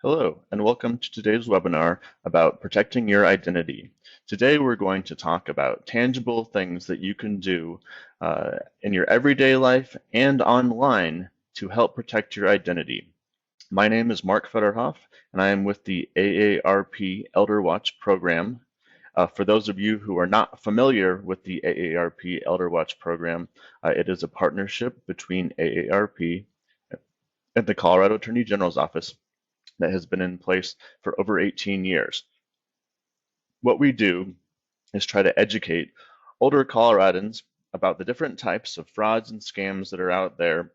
Hello, and welcome to today's webinar about protecting your identity. Today we're going to talk about tangible things that you can do in your everyday life and online to help protect your identity. My name is Mark Federhoff, and I am with the AARP Elder Watch program. For those of you who are not familiar with the AARP Elder Watch program, it is a partnership between AARP and the Colorado Attorney General's Office that has been in place for over 18 years. What we do is try to educate older Coloradans about the different types of frauds and scams that are out there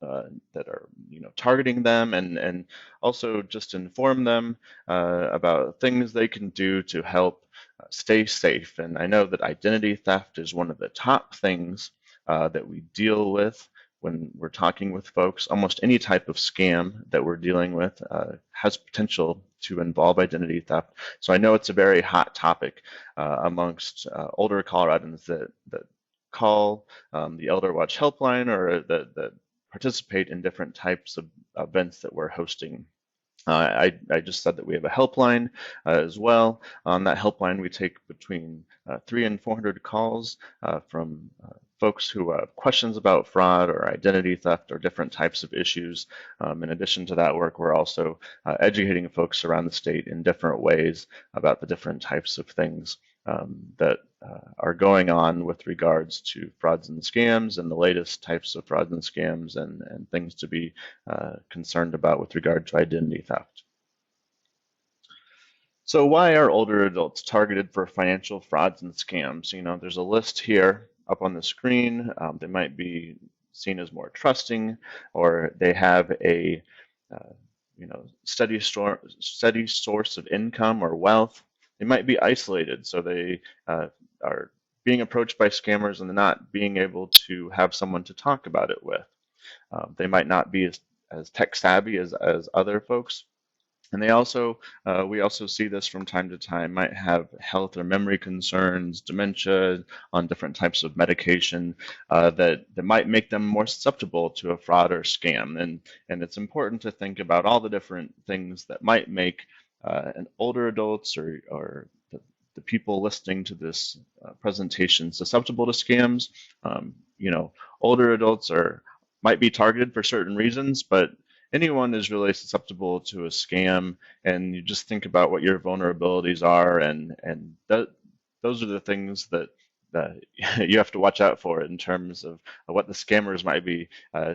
that are targeting them, and also just inform them about things they can do to help stay safe. And I know that identity theft is one of the top things that we deal with when we're talking with folks. Almost any type of scam that we're dealing with has potential to involve identity theft. So I know it's a very hot topic amongst older Coloradans that call the Elder Watch helpline, or that participate in different types of events that we're hosting. I just said that we have a helpline as well. On that helpline, we take between 300 and 400 calls from folks who have questions about fraud or identity theft or different types of issues. In addition to that work, we're also educating folks around the state in different ways about the different types of things that are going on with regards to frauds and scams, and the latest types of frauds and scams, and things to be concerned about with regard to identity theft. So why are older adults targeted for financial frauds and scams? There's a list here up on the screen. They might be seen as more trusting, or they have a steady source of income or wealth. They might be isolated, so they are being approached by scammers and not being able to have someone to talk about it with. They might not be as tech savvy as other folks. And we also see this from time to time, might have health or memory concerns, dementia, on different types of medication that might make them more susceptible to a fraud or scam. And it's important to think about all the different things that might make an older adults or the people listening to this presentation susceptible to scams. Older adults might be targeted for certain reasons, but anyone is really susceptible to a scam, and you just think about what your vulnerabilities are, and those are the things that you have to watch out for in terms of what the scammers might be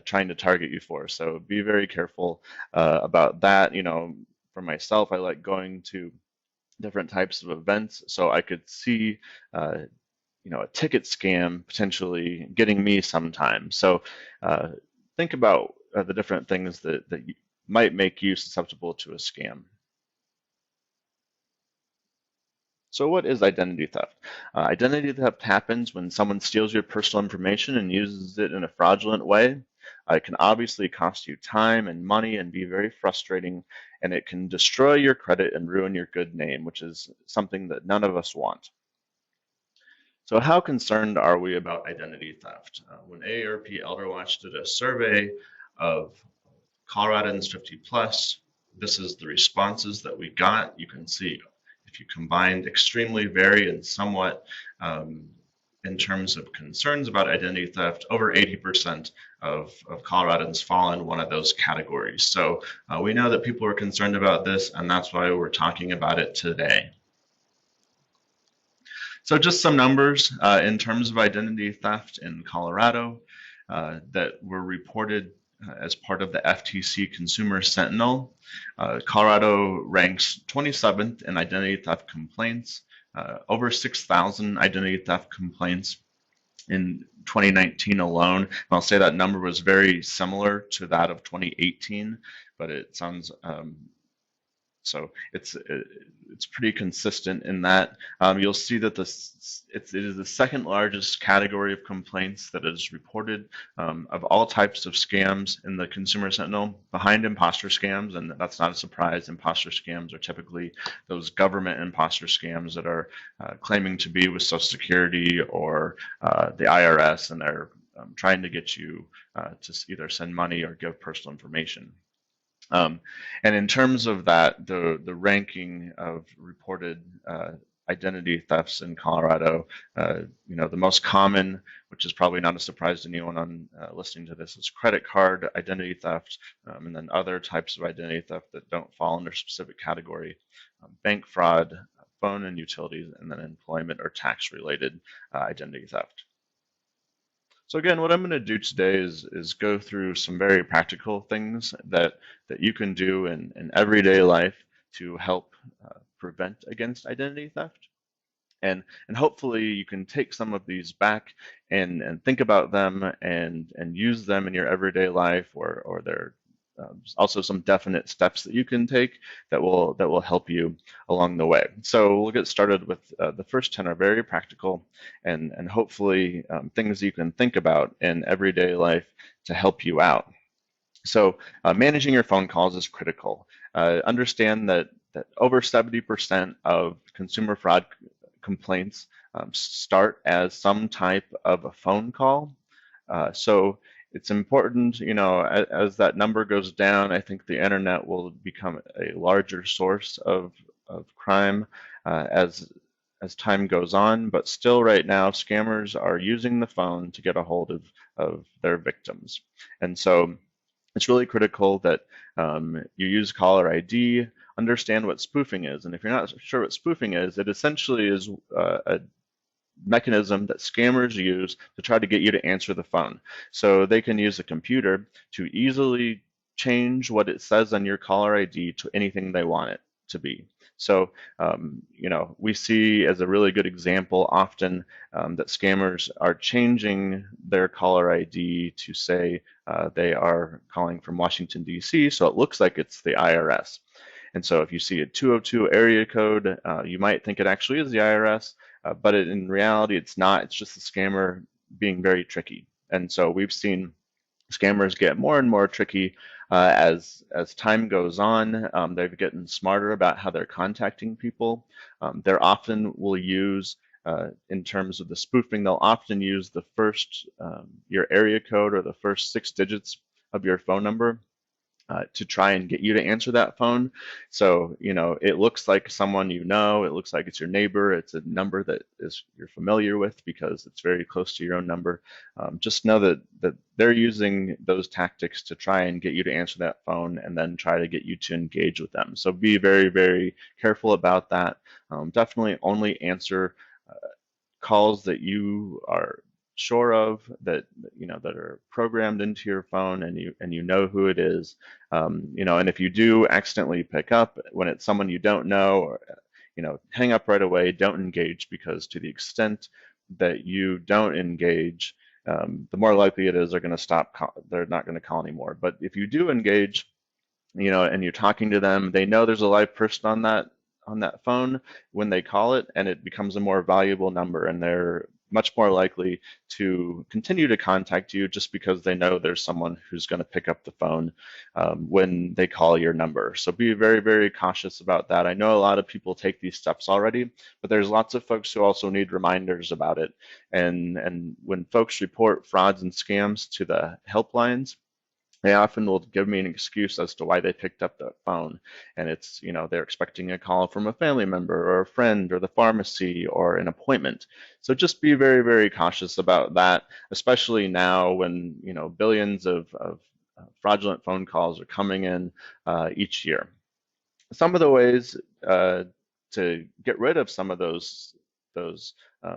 trying to target you for. So be very careful about that. For myself, I like going to different types of events, so I could see a ticket scam potentially getting me sometime. So think about the different things that might make you susceptible to a scam. So what is identity theft? Identity theft happens when someone steals your personal information and uses it in a fraudulent way. It can obviously cost you time and money and be very frustrating, and it can destroy your credit and ruin your good name, which is something that none of us want. So how concerned are we about identity theft? When AARP Elder Watch did a survey of Coloradans 50 plus, this is the responses that we got. You can see if you combined extremely varied and somewhat in terms of concerns about identity theft, over 80% of Coloradans fall in one of those categories. So we know that people are concerned about this, and that's why we're talking about it today. So just some numbers in terms of identity theft in Colorado that were reported as part of the FTC Consumer Sentinel. Colorado ranks 27th in identity theft complaints, over 6,000 identity theft complaints in 2019 alone. And I'll say that number was very similar to that of 2018, but it sounds so it's pretty consistent in that. You'll see that it is the second largest category of complaints that is reported of all types of scams in the Consumer Sentinel, behind imposter scams, and that's not a surprise. Imposter scams are typically those government imposter scams that are claiming to be with Social Security or the IRS, and they're trying to get you to either send money or give personal information. Um, and in terms of that, the ranking of reported identity thefts in Colorado, the most common, which is probably not a surprise to anyone on listening to this, is credit card identity theft, and then other types of identity theft that don't fall under a specific category, bank fraud, phone and utilities, and then employment or tax related identity theft. So again, what I'm going to do today is go through some very practical things that you can do in everyday life to help prevent against identity theft. And hopefully you can take some of these back and think about them and use them in your everyday life, or there also some definite steps that you can take that will help you along the way. So we'll get started with the first 10 are very practical and hopefully things you can think about in everyday life to help you out. So managing your phone calls is critical. Understand that over 70% of consumer fraud complaints start as some type of a phone call. So it's important, as that number goes down, I think the internet will become a larger source of crime as time goes on. But still, right now, scammers are using the phone to get a hold of their victims. And so it's really critical that you use caller ID, understand what spoofing is. And if you're not sure what spoofing is, it essentially is a mechanism that scammers use to try to get you to answer the phone. So they can use a computer to easily change what it says on your caller ID to anything they want it to be. So, we see as a really good example often that scammers are changing their caller ID to say they are calling from Washington, D.C., so it looks like it's the IRS. And so if you see a 202 area code, you might think it actually is the IRS, but in reality, it's not. It's just the scammer being very tricky. And so we've seen scammers get more and more tricky as time goes on. They're getting smarter about how they're contacting people. They often will use, in terms of the spoofing, they'll often use the first, your area code or the first 6 digits of your phone number to try and get you to answer that phone. So, it looks like someone it looks like it's your neighbor, it's a number that you're familiar with because it's very close to your own number. Just know that they're using those tactics to try and get you to answer that phone and then try to get you to engage with them. So be very, very careful about that. Definitely only answer calls that you are sure of, that are programmed into your phone and you know who it is. And if you do accidentally pick up when it's someone you don't know, or hang up right away. Don't engage, because to the extent that you don't engage, the more likely it is they're going to they're not going to call anymore. But if you do engage, and you're talking to them, they know there's a live person on that phone when they call it, and it becomes a more valuable number, and they're much more likely to continue to contact you just because they know there's someone who's going to pick up the phone when they call your number. So be very, very cautious about that. I know a lot of people take these steps already, but there's lots of folks who also need reminders about it. And when folks report frauds and scams to the helplines, they often will give me an excuse as to why they picked up that phone. And it's, they're expecting a call from a family member or a friend or the pharmacy or an appointment. So just be very, very cautious about that, especially now when, billions of fraudulent phone calls are coming in each year. Some of the ways to get rid of some of those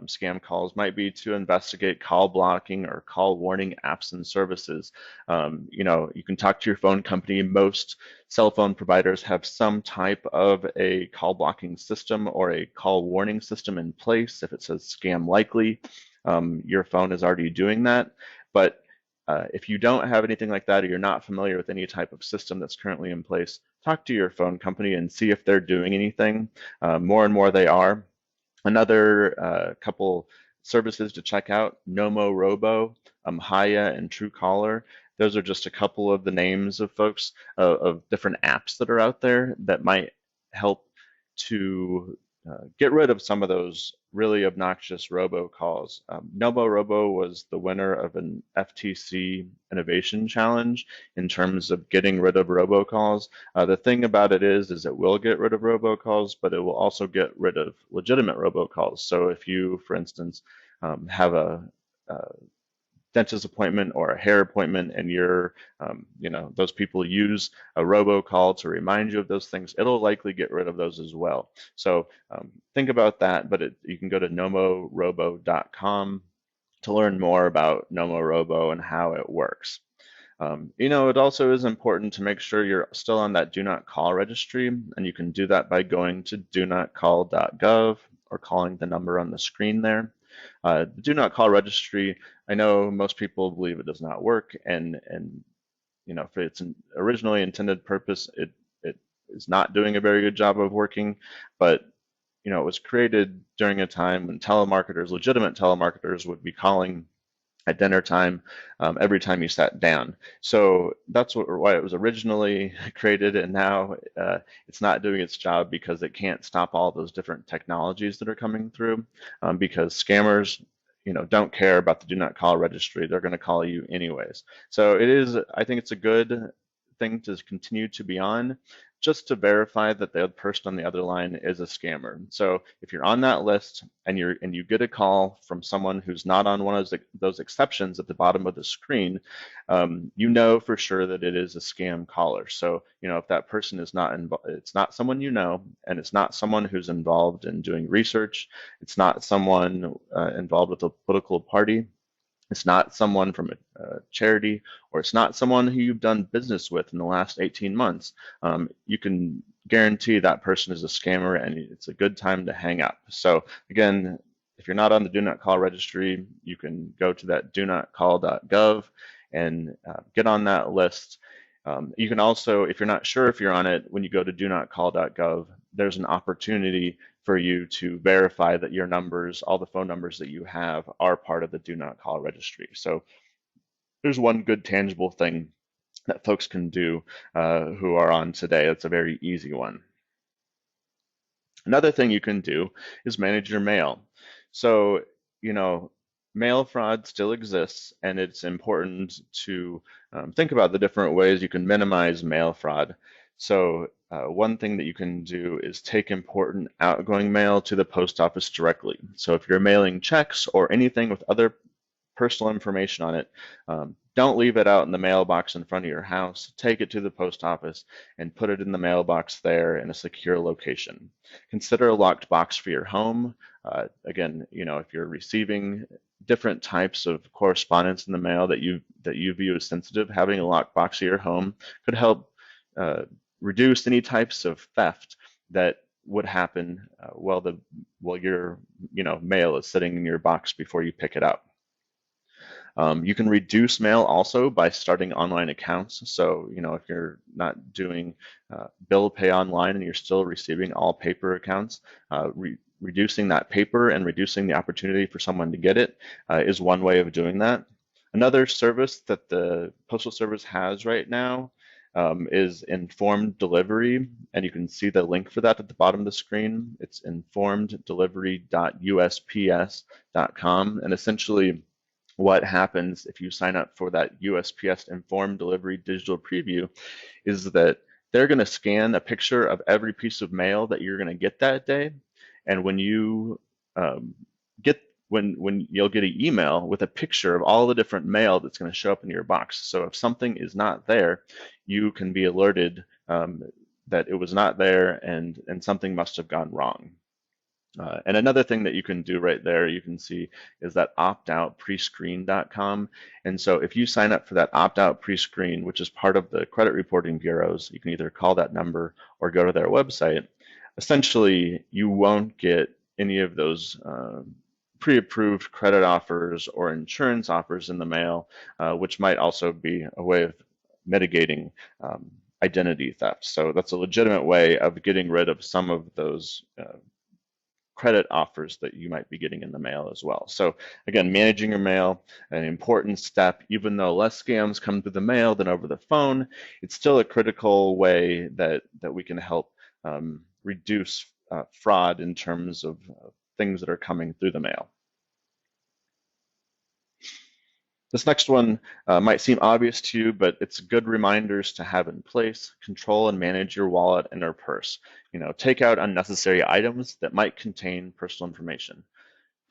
scam calls might be to investigate call blocking or call warning apps and services. You can talk to your phone company. Most cell phone providers have some type of a call blocking system or a call warning system in place. If it says scam likely, your phone is already doing that. But if you don't have anything like that, or you're not familiar with any type of system that's currently in place, talk to your phone company and see if they're doing anything. More and more they are. Another couple services to check out: Nomo Robo, Haya, and Truecaller. Those are just a couple of the names of folks of different apps that are out there that might help to get rid of some of those really obnoxious robocalls. Nomo Robo was the winner of an FTC innovation challenge in terms of getting rid of robocalls. The thing about it is it will get rid of robocalls, but it will also get rid of legitimate robocalls. So if you, for instance, have a dentist appointment or a hair appointment and those people use a robocall to remind you of those things, it'll likely get rid of those as well. So think about that, but you can go to nomorobo.com to learn more about nomorobo and how it works. It also is important to make sure you're still on that do not call registry, and you can do that by going to donotcall.gov or calling the number on the screen there. The do not call registry, I know most people believe it does not work, and for its originally intended purpose, it is not doing a very good job of working, but it was created during a time when legitimate telemarketers, would be calling at dinner time every time you sat down. So that's why it was originally created, and now it's not doing its job because it can't stop all those different technologies that are coming through, because scammers don't care about the do not call registry. They're going to call you anyways. So I think it's a good thing to continue to be on, just to verify that the person on the other line is a scammer. So if you're on that list and you get a call from someone who's not on one of those exceptions at the bottom of the screen, you know for sure that it is a scam caller. So if that person is it's not someone you know, and it's not someone who's involved in doing research, it's not someone involved with a political party, it's not someone from a charity, or it's not someone who you've done business with in the last 18 months. You can guarantee that person is a scammer, and it's a good time to hang up. So again, if you're not on the do not call registry, you can go to that donotcall.gov and get on that list. You can also, if you're not sure if you're on it, when you go to donotcall.gov, there's an opportunity for you to verify that your numbers, all the phone numbers that you have, are part of the do not call registry. So there's one good tangible thing that folks can do who are on today. It's a very easy one. Another thing you can do is manage your mail. So, mail fraud still exists, and it's important to think about the different ways you can minimize mail fraud. So one thing that you can do is take important outgoing mail to the post office directly. So if you're mailing checks or anything with other personal information on it, don't leave it out in the mailbox in front of your house. Take it to the post office and put it in the mailbox there in a secure location. Consider a locked box for your home. Again, if you're receiving different types of correspondence in the mail that you view as sensitive, having a locked box at your home could help reduce any types of theft that would happen while your mail is sitting in your box before you pick it up. You can reduce mail also by starting online accounts. So, if you're not doing bill pay online and you're still receiving all paper accounts, reducing that paper and reducing the opportunity for someone to get it is one way of doing that. Another service that the Postal Service has right now is informed delivery, and you can see the link for that at the bottom of the screen. It's informeddelivery.usps.com, and essentially what happens if you sign up for that USPS Informed Delivery digital preview is that they're going to scan a picture of every piece of mail that you're going to get that day, and when you when you'll get an email with a picture of all the different mail that's going to show up in your box. So if something is not there, you can be alerted that it was not there and something must have gone wrong. And another thing that you can do right there, you can see, is that optoutprescreen.com. And so if you sign up for that opt-out pre-screen, which is part of the credit reporting bureaus, you can either call that number or go to their website. Essentially, you won't get any of those pre-approved credit offers or insurance offers in the mail, which might also be a way of mitigating identity theft. So that's a legitimate way of getting rid of some of those credit offers that you might be getting in the mail as well. So again, managing your mail, an important step. Even though less scams come through the mail than over the phone, it's still a critical way that we can help reduce fraud in terms of things that are coming through the mail. This next one might seem obvious to you, but it's good reminders to have in place. Control and manage your wallet and or purse. Take out unnecessary items that might contain personal information.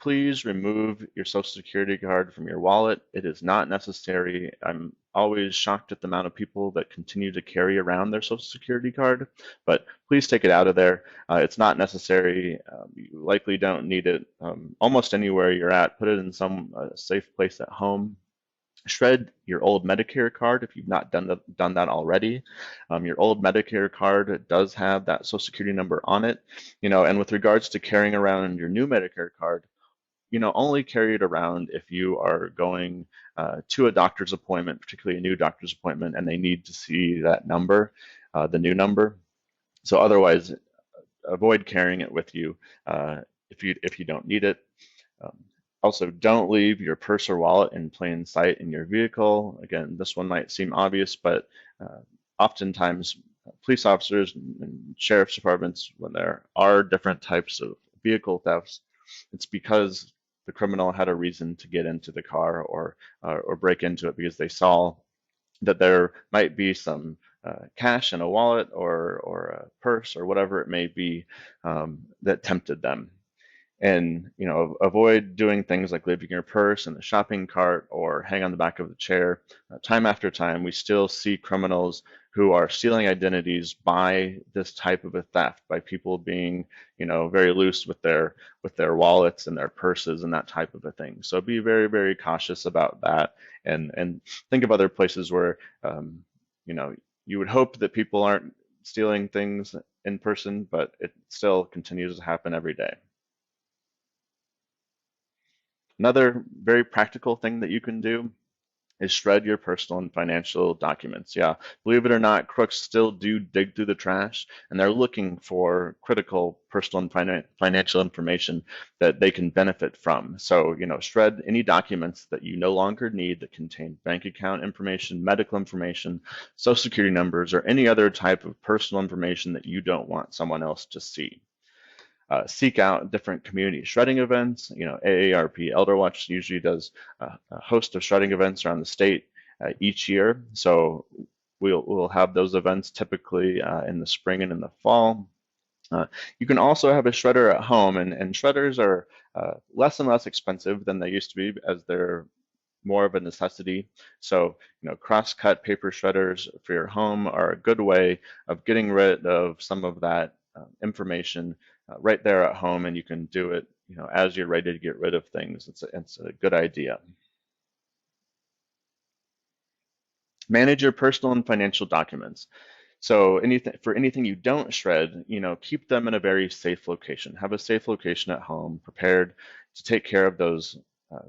Please remove your Social Security card from your wallet. It is not necessary. I'm always shocked at the amount of people that continue to carry around their Social Security card, but please take it out of there. It's not necessary. You likely don't need it almost anywhere you're at. Put it in some safe place at home. Shred your old Medicare card if you've not done that already. Your old Medicare card does have that Social Security number on it. And with regards to carrying around your new Medicare card, only carry it around if you are going to a doctor's appointment, particularly a new doctor's appointment, and they need to see that number, the new number. So otherwise, avoid carrying it with you if you don't need it. Also, don't leave your purse or wallet in plain sight in your vehicle. Again, this one might seem obvious, but oftentimes police officers and sheriff's departments, when there are different types of vehicle thefts, it's because the criminal had a reason to get into the car or break into it because they saw that there might be some cash in a wallet or a purse or whatever it may be that tempted them. And avoid doing things like leaving your purse in the shopping cart or hang on the back of the chair. Time after time, we still see criminals who are stealing identities by this type of a theft, by people being very loose with their wallets and their purses and that type of a thing. So be very, very cautious about that, and think of other places where you would hope that people aren't stealing things in person, but it still continues to happen every day. Another very practical thing that you can do is shred your personal and financial documents. Yeah, believe it or not, crooks still do dig through the trash, and they're looking for critical personal and financial information that they can benefit from. So, shred any documents that you no longer need that contain bank account information, medical information, social security numbers, or any other type of personal information that you don't want someone else to see. Seek out different community shredding events. AARP ElderWatch usually does a host of shredding events around the state each year. So we'll have those events typically in the spring and in the fall. You can also have a shredder at home, and shredders are less and less expensive than they used to be as they're more of a necessity. So, cross-cut paper shredders for your home are a good way of getting rid of some of that information right there at home, and you can do it, as you're ready to get rid of things. It's a good idea. Manage your personal and financial documents. So anything you don't shred, keep them in a very safe location. Have a safe location at home, prepared to take care of those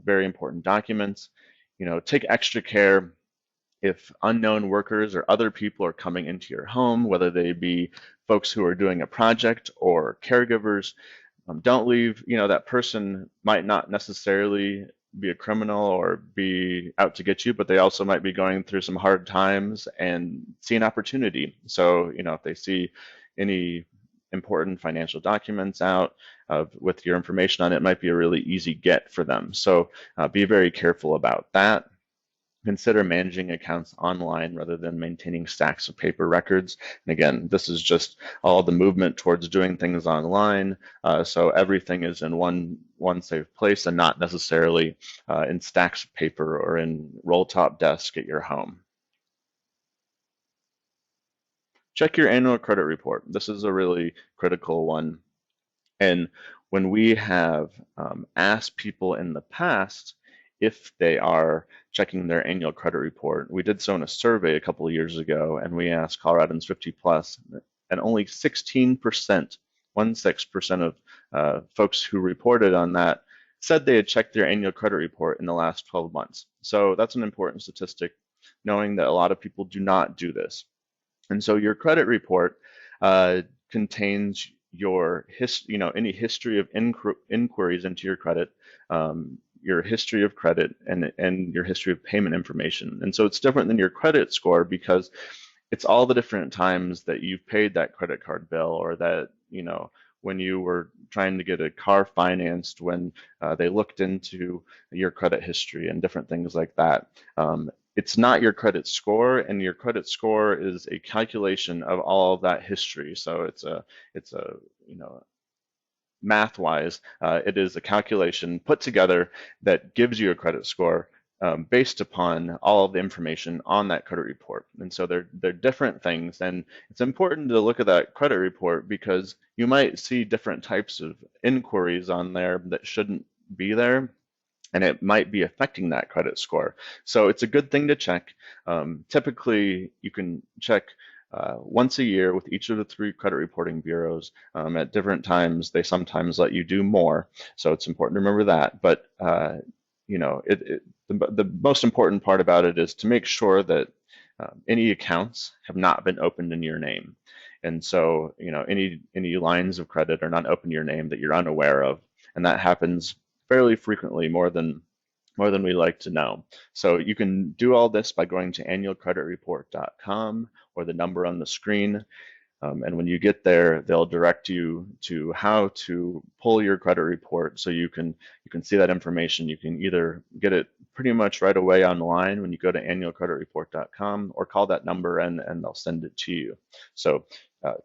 very important documents. Take extra care if unknown workers or other people are coming into your home, whether they be folks who are doing a project or caregivers. Don't leave, that person might not necessarily be a criminal or be out to get you, but they also might be going through some hard times and see an opportunity. So, if they see any important financial documents out with your information on it, might be a really easy get for them. So be very careful about that. Consider managing accounts online rather than maintaining stacks of paper records. And again, this is just all the movement towards doing things online. So everything is in one safe place and not necessarily in stacks of paper or in roll top desk at your home. Check your annual credit report. This is a really critical one. And when we have asked people in the past if they are checking their annual credit report, we did so in a survey a couple of years ago, and we asked Coloradans 50 plus, and only 16%, 16% of folks who reported on that said they had checked their annual credit report in the last 12 months. So that's an important statistic, knowing that a lot of people do not do this. And so your credit report contains your any history of inquiries into your credit, your history of credit, and your history of payment information. And so it's different than your credit score because it's all the different times that you've paid that credit card bill, or that when you were trying to get a car financed, when they looked into your credit history and different things like that. It's not your credit score, and your credit score is a calculation of all of that history. So it's a you know math-wise, it is a calculation put together that gives you a credit score based upon all of the information on that credit report. And so they're different things, and it's important to look at that credit report because you might see different types of inquiries on there that shouldn't be there, and it might be affecting that credit score. So it's a good thing to check. Typically, you can check once a year with each of the three credit reporting bureaus. At different times, they sometimes let you do more, so it's important to remember that. But the most important part about it is to make sure that any accounts have not been opened in your name. And so, any lines of credit are not open in your name that you're unaware of, and that happens fairly frequently, more than we like to know. So you can do all this by going to annualcreditreport.com or the number on the screen. And when you get there, they'll direct you to how to pull your credit report so you can see that information. You can either get it pretty much right away online when you go to annualcreditreport.com, or call that number and they'll send it to you. So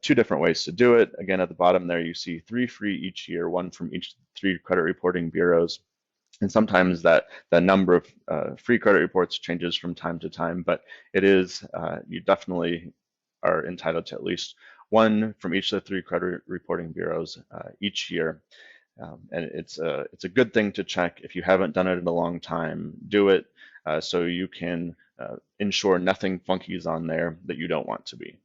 two different ways to do it. Again, at the bottom there, you see 3 free each year, one from each 3 credit reporting bureaus. And sometimes that number of free credit reports changes from time to time, but it is, you definitely are entitled to at least one from each of the 3 credit reporting bureaus each year. And it's a good thing to check. If you haven't done it in a long time, do it so you can ensure nothing funky is on there that you don't want to be.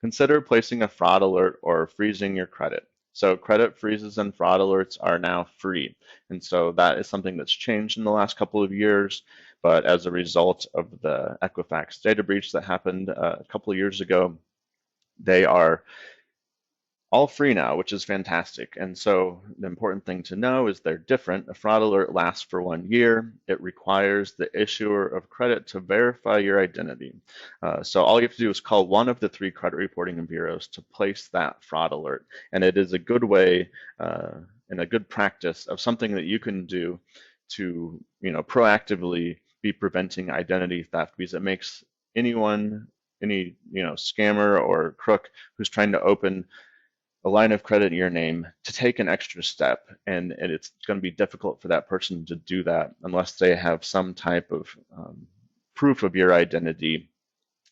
Consider placing a fraud alert or freezing your credit. So credit freezes and fraud alerts are now free. And so that is something that's changed in the last couple of years. But as a result of the Equifax data breach that happened a couple of years ago, they are all free now, which is fantastic. And so the important thing to know is they're different. A fraud alert lasts for 1 year. It requires the issuer of credit to verify your identity. So all you have to do is call one of the 3 credit reporting bureaus to place that fraud alert. And it is a good way and a good practice of something that you can do to proactively be preventing identity theft, because it makes any scammer or crook who's trying to open a line of credit in your name to take an extra step, and it's going to be difficult for that person to do that unless they have some type of proof of your identity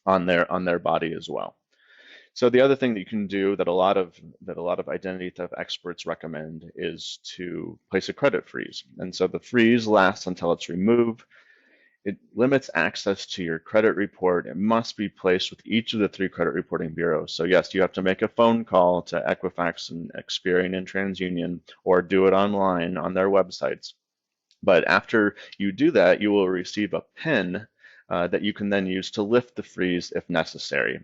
on their body as well. So the other thing that you can do that a lot of identity theft experts recommend is to place a credit freeze. And so the freeze lasts until it's removed. It limits access to your credit report. It must be placed with each of the 3 credit reporting bureaus. So yes, you have to make a phone call to Equifax and Experian and TransUnion, or do it online on their websites. But after you do that, you will receive a PIN that you can then use to lift the freeze if necessary.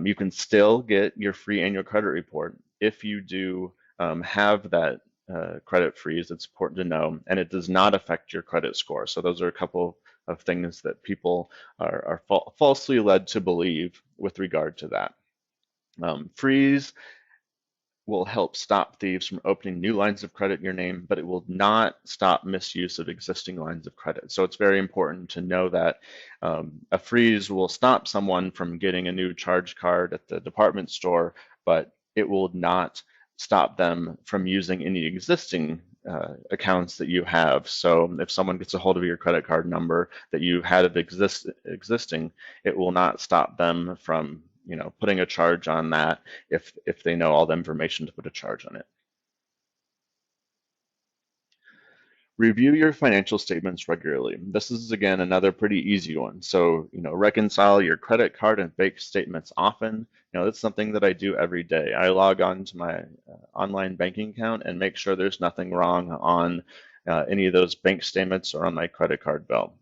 You can still get your free annual credit report if you do have that credit freeze. It's important to know, and it does not affect your credit score. So those are a couple of things that people are falsely led to believe with regard to that. Freeze will help stop thieves from opening new lines of credit in your name, but it will not stop misuse of existing lines of credit. So it's very important to know that a freeze will stop someone from getting a new charge card at the department store, but it will not stop them from using any existing accounts that you have. So if someone gets a hold of your credit card number that you had existing, it will not stop them from putting a charge on that if they know all the information to put a charge on it. Review your financial statements regularly. This is, again, another pretty easy one. So, reconcile your credit card and bank statements often. That's something that I do every day. I log on to my online banking account and make sure there's nothing wrong on any of those bank statements or on my credit card bill.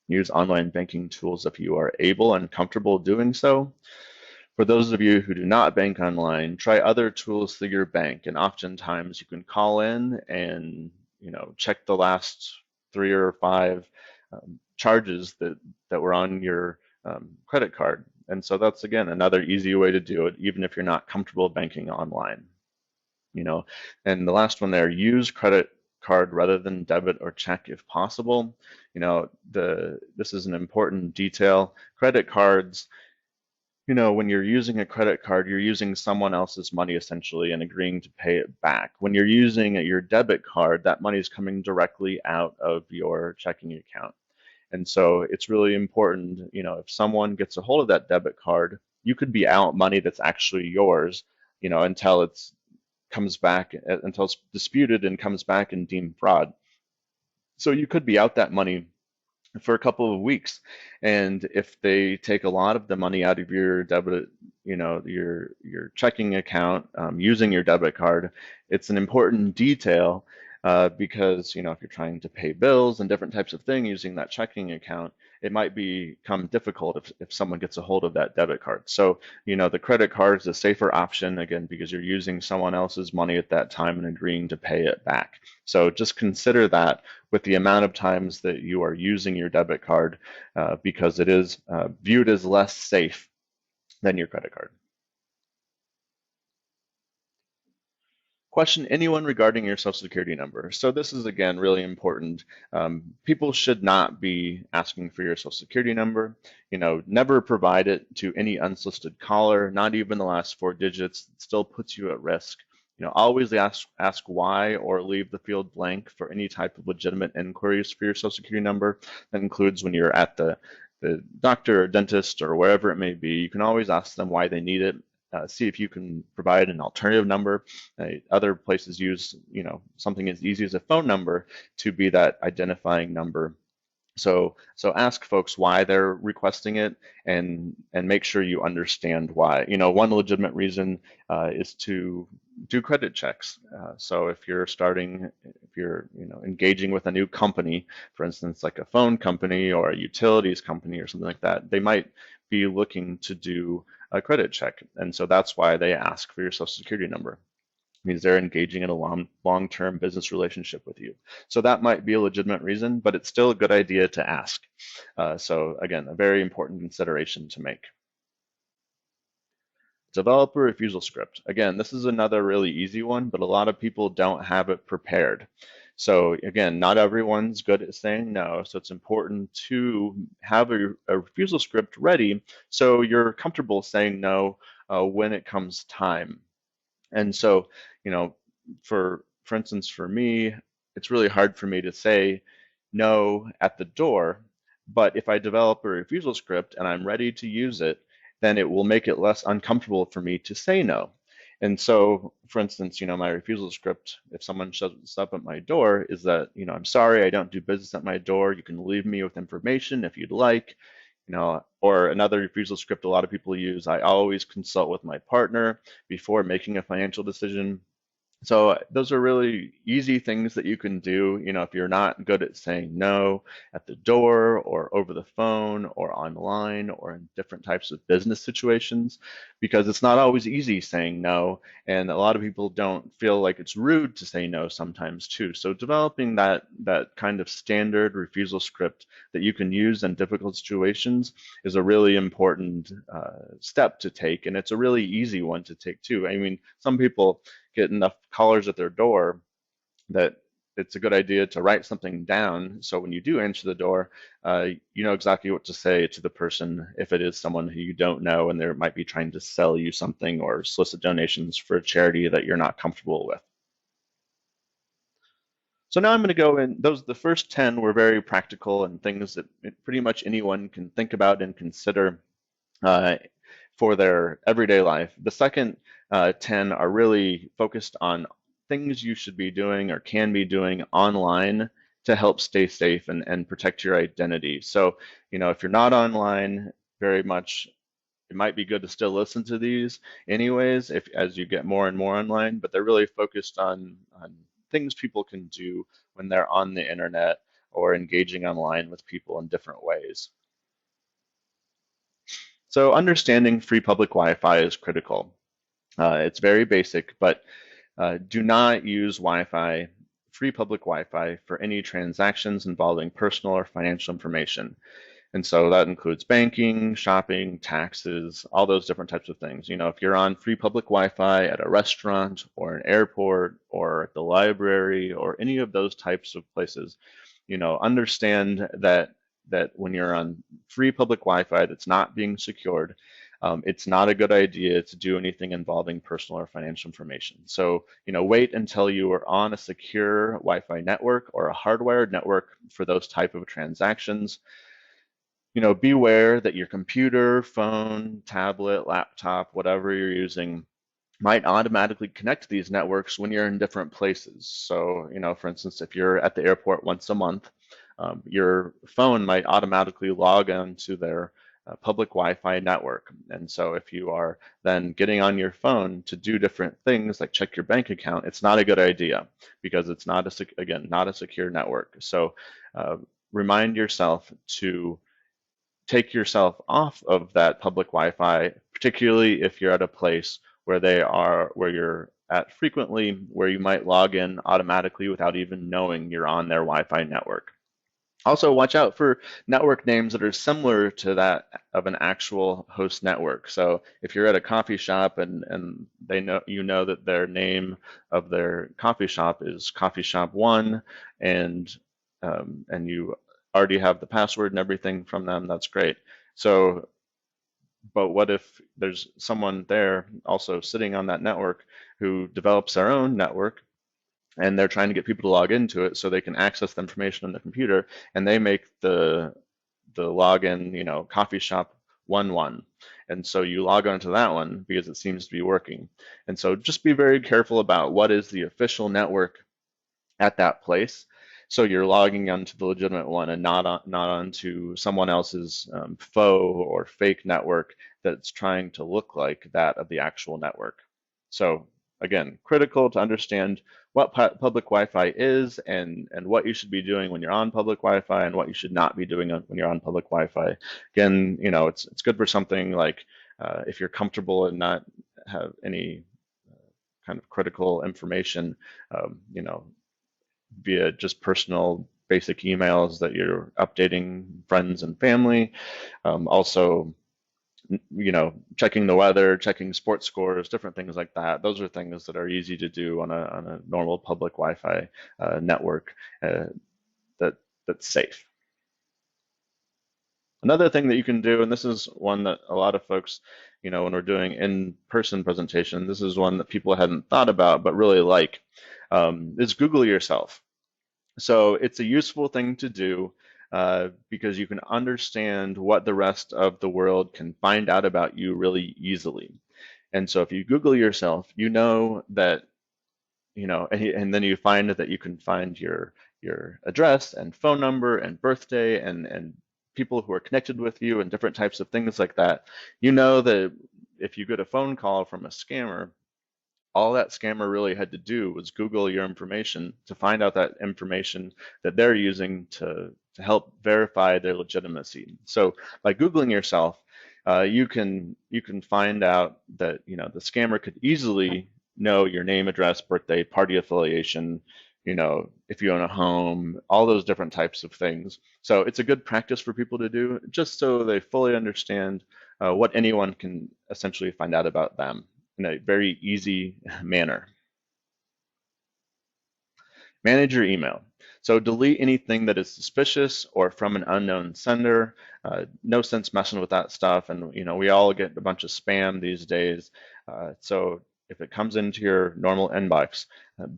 Use online banking tools if you are able and comfortable doing so. For those of you who do not bank online, try other tools through your bank, and oftentimes you can call in and check the last 3 or 5 charges that were on your credit card. And so that's, again, another easy way to do it, even if you're not comfortable banking online. You know, and the last one there, use credit card rather than debit or check if possible. This is an important detail. Credit cards, when you're using a credit card, you're using someone else's money essentially and agreeing to pay it back. When you're using your debit card, that money is coming directly out of your checking account. And so it's really important, if someone gets a hold of that debit card, you could be out money that's actually yours, until it's disputed and comes back and deemed fraud. So you could be out that money for a couple of weeks. And if they take a lot of the money out of your debit, your checking account using your debit card, it's an important detail because if you're trying to pay bills and different types of things using that checking account, it might become difficult if someone gets a hold of that debit card. So, the credit card is a safer option, again, because you're using someone else's money at that time and agreeing to pay it back. So just consider that with the amount of times that you are using your debit card because it is viewed as less safe than your credit card. Question anyone regarding your social security number. So this is, again, really important. People should not be asking for your social security number. Never provide it to any unsolicited caller, not even the last 4 digits. It still puts you at risk. Always ask why or leave the field blank for any type of legitimate inquiries for your social security number. That includes when you're at the doctor or dentist or wherever it may be. You can always ask them why they need it. See if you can provide an alternative number. Other places use, something as easy as a phone number to be that identifying number. So ask folks why they're requesting it, and make sure you understand why. One legitimate reason is to do credit checks. So if you're engaging with a new company, for instance, like a phone company or a utilities company or something like that, they might be looking to do a credit check. And so that's why they ask for your social security number. It means they're engaging in a long-term business relationship with you. So that might be a legitimate reason, but it's still a good idea to ask. So again, a very important consideration to make. Developer refusal script. Again, this is another really easy one, but a lot of people don't have it prepared. So again, not everyone's good at saying no, so it's important to have a refusal script ready so you're comfortable saying no when it comes time. And so, for instance, for me, it's really hard for me to say no at the door, but if I develop a refusal script and I'm ready to use it, then it will make it less uncomfortable for me to say no. And so, for instance, my refusal script, if someone shows up at my door, is that, I'm sorry, I don't do business at my door. You can leave me with information if you'd like. Or another refusal script a lot of people use, I always consult with my partner before making a financial decision. So those are really easy things that you can do, if you're not good at saying no at the door or over the phone or online or in different types of business situations, because it's not always easy saying no, and a lot of people don't feel like it's rude to say no sometimes too. So developing that kind of standard refusal script that you can use in difficult situations is a really important step to take, and it's a really easy one to take too. I mean, some people get enough callers at their door that it's a good idea to write something down. So when you do answer the door, you know exactly what to say to the person if it is someone who you don't know and they might be trying to sell you something or solicit donations for a charity that you're not comfortable with. So now I'm going to go in. The first 10 were very practical and things that pretty much anyone can think about and consider for their everyday life. The second 10 are really focused on things you should be doing or can be doing online to help stay safe and protect your identity. So, if you're not online very much, it might be good to still listen to these anyways, as you get more and more online, but they're really focused on things people can do when they're on the internet or engaging online with people in different ways. So understanding free public Wi-Fi is critical. It's very basic, but do not use free public Wi-Fi for any transactions involving personal or financial information. And so that includes banking, shopping, taxes, all those different types of things. If you're on free public Wi-Fi at a restaurant or an airport or at the library or any of those types of places, understand that when you're on free public Wi-Fi that's not being secured, it's not a good idea to do anything involving personal or financial information. So, wait until you are on a secure Wi-Fi network or a hardwired network for those type of transactions. Beware that your computer, phone, tablet, laptop, whatever you're using, might automatically connect to these networks when you're in different places. So, for instance, if you're at the airport once a month, your phone might automatically log into their public Wi-Fi network. And so if you are then getting on your phone to do different things like check your bank account, it's not a good idea because it's not again, not a secure network. So remind yourself to take yourself off of that public Wi-Fi, particularly if you're at a place where you're at frequently, where you might log in automatically without even knowing you're on their Wi-Fi network. Also, watch out for network names that are similar to that of an actual host network. So if you're at a coffee shop and they know that their name of their coffee shop is Coffee Shop One, and you already have the password and everything from them, that's great. So, but what if there's someone there also sitting on that network who develops their own network and they're trying to get people to log into it so they can access the information on the computer, and they make the login, coffee shop 11. And so you log onto that one because it seems to be working. And so just be very careful about what is the official network at that place. So you're logging onto the legitimate one and not onto someone else's faux or fake network that's trying to look like that of the actual network. So again, critical to understand what public Wi-Fi is and what you should be doing when you're on public Wi-Fi and what you should not be doing when you're on public Wi-Fi. Again, it's good for something like if you're comfortable and not have any kind of critical information, via just personal basic emails that you're updating friends and family. Also, checking the weather, checking sports scores, different things like that. Those are things that are easy to do on a normal public Wi-Fi network that's safe. Another thing that you can do, and this is one that a lot of folks, when we're doing in-person presentation, this is one that people hadn't thought about but really like, is Google yourself. So it's a useful thing to do because you can understand what the rest of the world can find out about you really easily. And so if you Google yourself, you know that, and then you find that you can find your address and phone number and birthday and people who are connected with you and different types of things like that. You know that if you get a phone call from a scammer, all that scammer really had to do was Google your information to find out that information that they're using to help verify their legitimacy. So by Googling yourself, you can find out that the scammer could easily know your name, address, birthday, party affiliation, if you own a home, all those different types of things. So it's a good practice for people to do just so they fully understand what anyone can essentially find out about them in a very easy manner. Manage your email. So delete anything that is suspicious or from an unknown sender. No sense messing with that stuff. And we all get a bunch of spam these days. So if it comes into your normal inbox,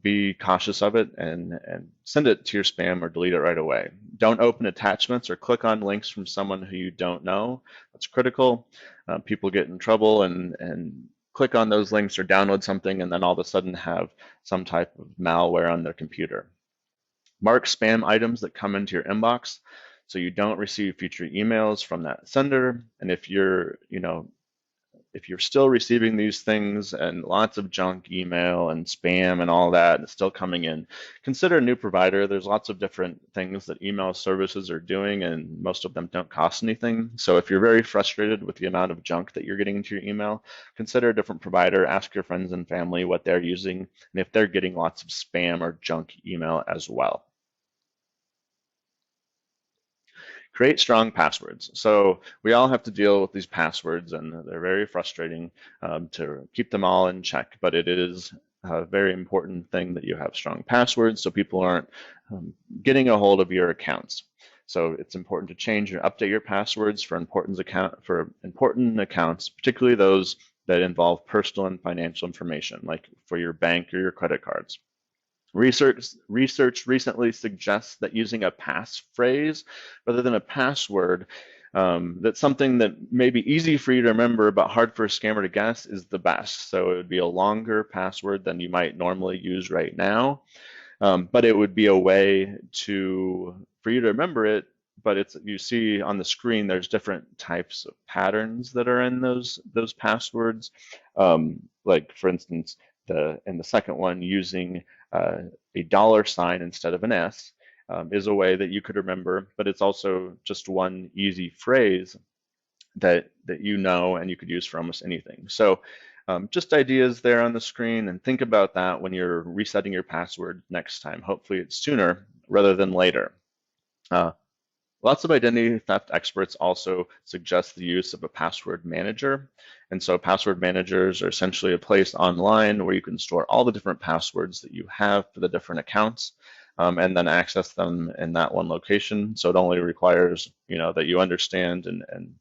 be cautious of it and send it to your spam or delete it right away. Don't open attachments or click on links from someone who you don't know. That's critical. People get in trouble and click on those links or download something and then all of a sudden have some type of malware on their computer. Mark spam items that come into your inbox so you don't receive future emails from that sender. And if you're still receiving these things and lots of junk email and spam and all that and it's still coming in, consider a new provider. There's lots of different things that email services are doing and most of them don't cost anything. So if you're very frustrated with the amount of junk that you're getting into your email, consider a different provider, ask your friends and family what they're using and if they're getting lots of spam or junk email as well. Create strong passwords. So we all have to deal with these passwords, and they're very frustrating to keep them all in check. But it is a very important thing that you have strong passwords so people aren't getting a hold of your accounts. So it's important to change or update your passwords for important accounts, particularly those that involve personal and financial information, like for your bank or your credit cards. Research recently suggests that using a passphrase rather than a password, that's something that may be easy for you to remember but hard for a scammer to guess, is the best. So it would be a longer password than you might normally use right now, but it would be a way for you to remember it. But you see on the screen there's different types of patterns that are in those passwords. Like for instance, in the second one, using a $sign instead of an S is a way that you could remember, but it's also just one easy phrase that you know and you could use for almost anything. So just ideas there on the screen, and think about that when you're resetting your password next time. Hopefully it's sooner rather than later. Uh, Lots of identity theft experts also suggest the use of a password manager. And so password managers are essentially a place online where you can store all the different passwords that you have for the different accounts, and then access them in that one location. So it only requires, that you understand and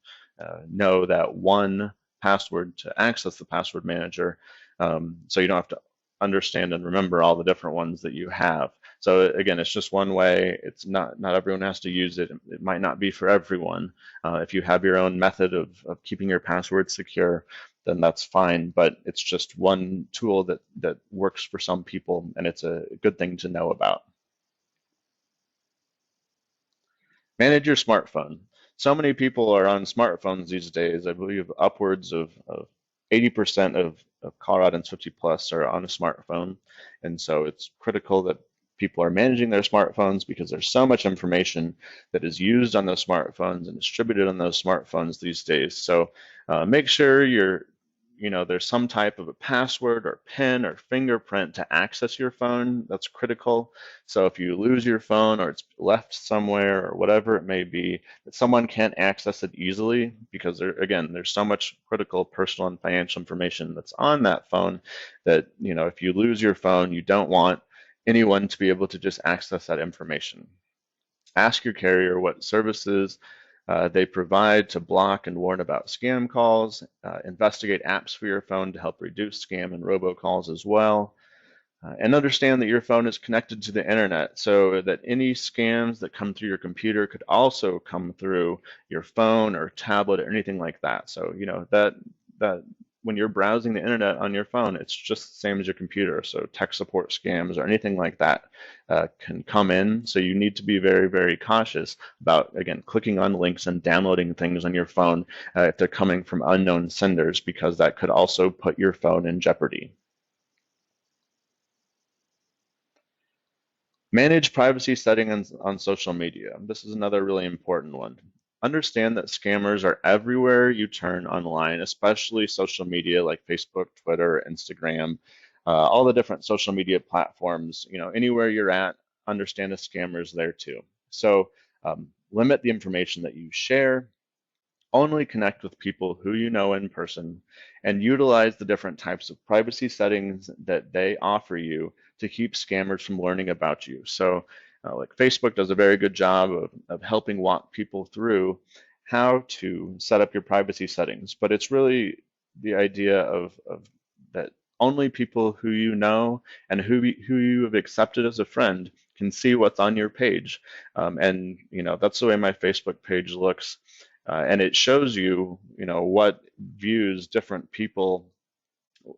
know that one password to access the password manager. So you don't have to understand and remember all the different ones that you have. So again, it's just one way. It's not everyone has to use it. It might not be for everyone. If you have your own method of keeping your password secure, then that's fine. But it's just one tool that works for some people, and it's a good thing to know about. Manage your smartphone. So many people are on smartphones these days. I believe upwards of 80% of Coloradans 50 plus are on a smartphone. And so it's critical that people are managing their smartphones, because there's so much information that is used on those smartphones and distributed on those smartphones these days. So make sure there's some type of a password or PIN or fingerprint to access your phone. That's critical. So if you lose your phone or it's left somewhere or whatever it may be, that someone can't access it easily, because there's so much critical personal and financial information that's on that phone that, if you lose your phone, you don't want anyone to be able to just access that information. Ask your carrier what services they provide to block and warn about scam calls. Investigate apps for your phone to help reduce scam and robocalls as well. And understand that your phone is connected to the internet, so that any scams that come through your computer could also come through your phone or tablet or anything like that. So that when you're browsing the internet on your phone, it's just the same as your computer. So tech support scams or anything like that can come in. So you need to be very, very cautious about, again, clicking on links and downloading things on your phone if they're coming from unknown senders, because that could also put your phone in jeopardy. Manage privacy settings on social media. This is another really important one. Understand that scammers are everywhere you turn online, especially social media like Facebook, Twitter, Instagram, all the different social media platforms. Anywhere you're at, understand a scammer is there too. So limit the information that you share. Only connect with people who you know in person, and utilize the different types of privacy settings that they offer you to keep scammers from learning about you. So like Facebook does a very good job of helping walk people through how to set up your privacy settings. But it's really the idea of that only people who you know and who you have accepted as a friend can see what's on your page. And that's the way my Facebook page looks. And it shows you, what views different people,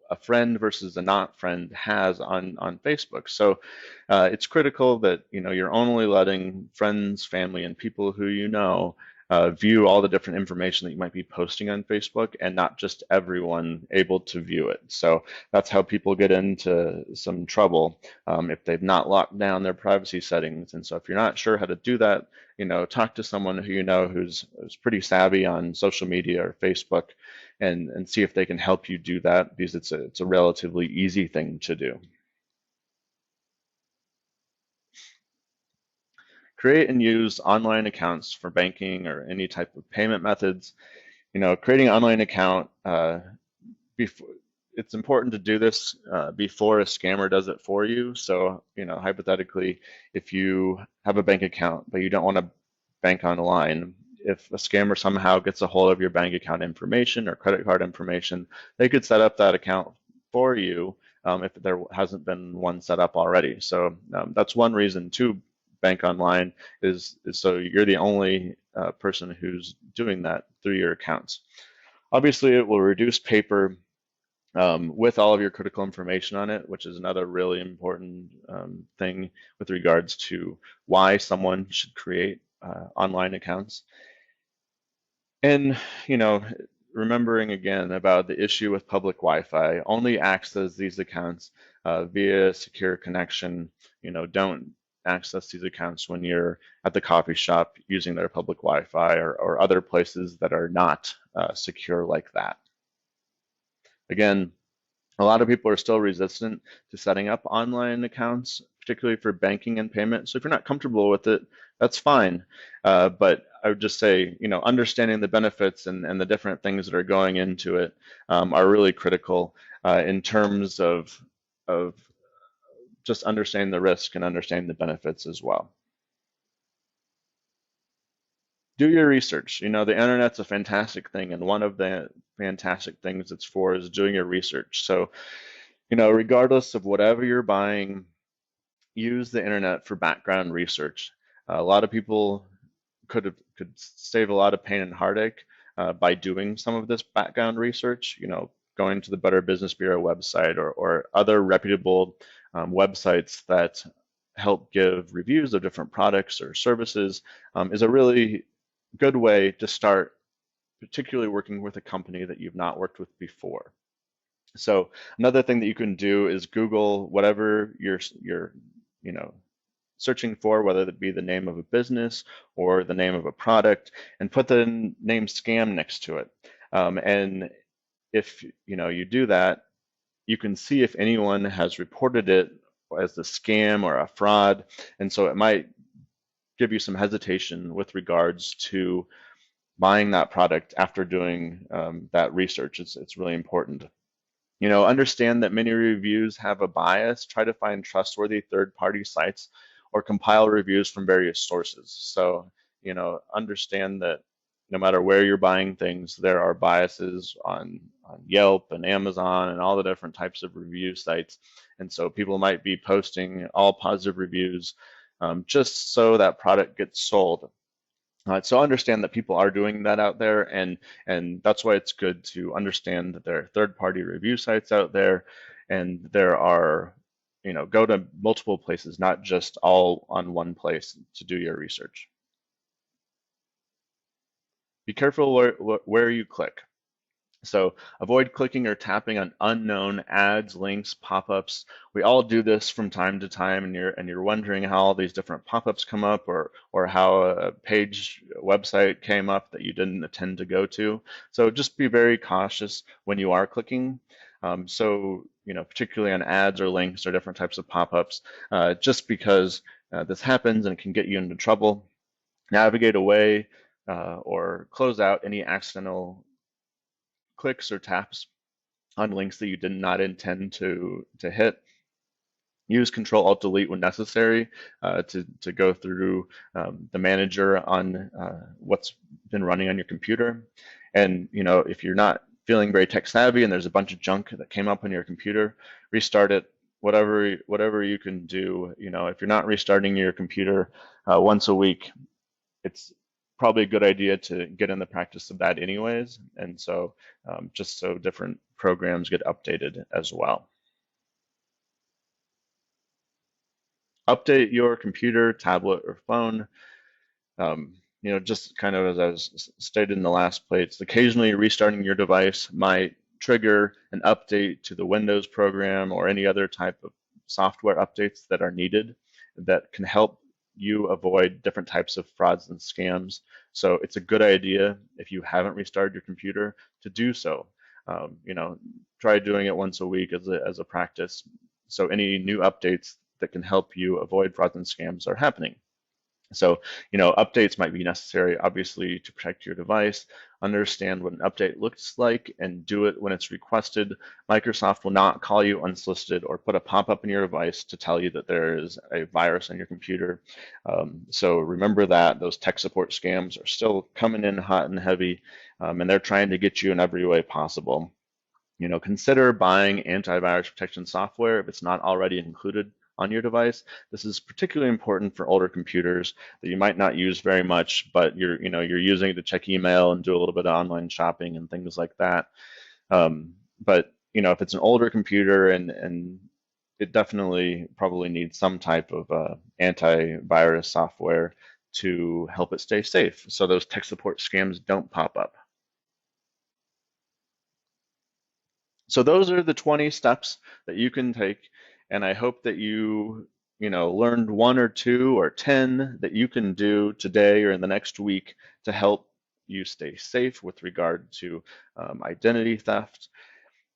a friend versus a not friend, has on Facebook. So it's critical that you're only letting friends, family, and people who you know view all the different information that you might be posting on Facebook, and not just everyone able to view it. So that's how people get into some trouble if they've not locked down their privacy settings. And so if you're not sure how to do that, talk to someone who who's pretty savvy on social media or Facebook, and see if they can help you do that, because it's a relatively easy thing to do. create and use online accounts for banking or any type of payment methods. Creating an online account, before it's important to do this before a scammer does it for you. So, hypothetically, if you have a bank account but you don't want to bank online, if a scammer somehow gets a hold of your bank account information or credit card information, they could set up that account for you if there hasn't been one set up already. So that's one reason to bank online is so you're the only person who's doing that through your accounts. Obviously, it will reduce paper with all of your critical information on it, which is another really important thing with regards to why someone should create online accounts. And, remembering again about the issue with public Wi-Fi, only access these accounts via secure connection. Don't access these accounts when you're at the coffee shop using their public Wi-Fi or other places that are not secure like that. Again, a lot of people are still resistant to setting up online accounts, particularly for banking and payment. So if you're not comfortable with it, that's fine. But I would just say, understanding the benefits and the different things that are going into it are really critical in terms of just understanding the risk and understanding the benefits as well. Do your research. The internet's a fantastic thing, and one of the fantastic things it's for is doing your research. So, regardless of whatever you're buying, use the internet for background research. A lot of people could save a lot of pain and heartache by doing some of this background research. Going to the Better Business Bureau website or other reputable websites that help give reviews of different products or services is a really good way to start, particularly working with a company that you've not worked with before. So another thing that you can do is Google whatever you're searching for, whether it be the name of a business or the name of a product, and put the name scam next to it. And if you do that, you can see if anyone has reported it as a scam or a fraud, and so it might give you some hesitation with regards to buying that product after doing that research. It's really important. Understand that many reviews have a bias. Try to find trustworthy third-party sites or compile reviews from various sources. So, understand that no matter where you're buying things, there are biases on Yelp and Amazon and all the different types of review sites. And so people might be posting all positive reviews just so that product gets sold. So understand that people are doing that out there, and that's why it's good to understand that there are third-party review sites out there, and there are, go to multiple places, not just all on one place to do your research. Be careful where you click. So avoid clicking or tapping on unknown ads, links, pop-ups. We all do this from time to time, and you're wondering how all these different pop-ups come up, or how a page, a website came up that you didn't intend to go to. So just be very cautious when you are clicking. So particularly on ads or links or different types of pop-ups, just because this happens and it can get you into trouble. Navigate away or close out any accidental clicks or taps on links that you did not intend to hit. Use Control Alt Delete when necessary to go through the manager on what's been running on your computer. And if you're not feeling very tech savvy and there's a bunch of junk that came up on your computer, restart it. Whatever you can do. If you're not restarting your computer once a week, it's probably a good idea to get in the practice of that anyways. And so just so different programs get updated as well. Update your computer, tablet, or phone. Just kind of as I was stated in the last plates, occasionally restarting your device might trigger an update to the Windows program or any other type of software updates that are needed that can help you avoid different types of frauds and scams. So it's a good idea if you haven't restarted your computer to do so. Try doing it once a week as a practice. So any new updates that can help you avoid frauds and scams are happening. So, updates might be necessary, obviously, to protect your device. Understand what an update looks like and do it when it's requested. Microsoft will not call you unsolicited or put a pop-up in your device to tell you that there is a virus on your computer. So remember that those tech support scams are still coming in hot and heavy, and they're trying to get you in every way possible. Consider buying antivirus protection software if it's not already included on your device. This is particularly important for older computers that you might not use very much, but you're using it to check email and do a little bit of online shopping and things like that. But if it's an older computer and it definitely probably needs some type of antivirus software to help it stay safe, so those tech support scams don't pop up. So those are the 20 steps that you can take, and I hope that learned one or two or 10 that you can do today or in the next week to help you stay safe with regard to identity theft.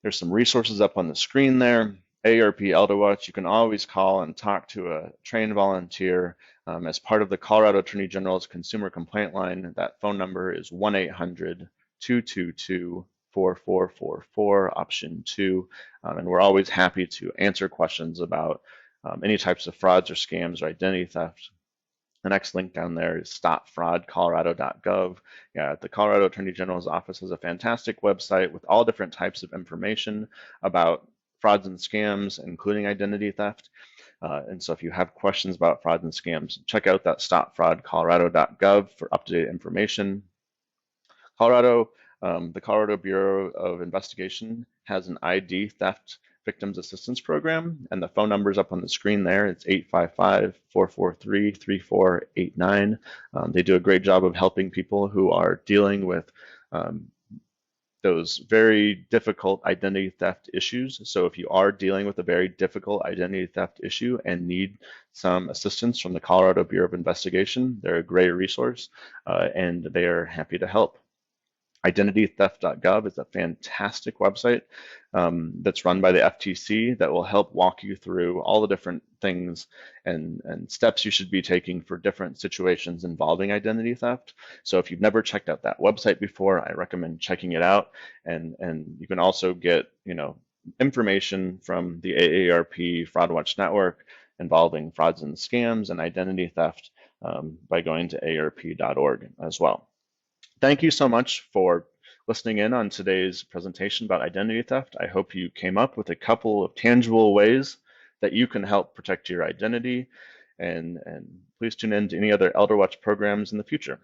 There's some resources up on the screen there. AARP ElderWatch, you can always call and talk to a trained volunteer as part of the Colorado Attorney General's consumer complaint line. That phone number is 1-800-222-4444, option 2. And we're always happy to answer questions about any types of frauds or scams or identity theft. The next link down there is stopfraudcolorado.gov. Yeah, the Colorado Attorney General's office has a fantastic website with all different types of information about frauds and scams, including identity theft. And so if you have questions about frauds and scams, check out that stopfraudcolorado.gov for up-to-date information. The Colorado Bureau of Investigation has an ID theft victims assistance program, and the phone number is up on the screen there. It's 855-443-3489. They do a great job of helping people who are dealing with those very difficult identity theft issues. So if you are dealing with a very difficult identity theft issue and need some assistance from the Colorado Bureau of Investigation, they're a great resource, and they are happy to help. IdentityTheft.gov is a fantastic website that's run by the FTC that will help walk you through all the different things and steps you should be taking for different situations involving identity theft. So if you've never checked out that website before, I recommend checking it out. And you can also get information from the AARP Fraud Watch Network involving frauds and scams and identity theft by going to aarp.org as well. Thank you so much for listening in on today's presentation about identity theft. I hope you came up with a couple of tangible ways that you can help protect your identity, and please tune in to any other ElderWatch programs in the future.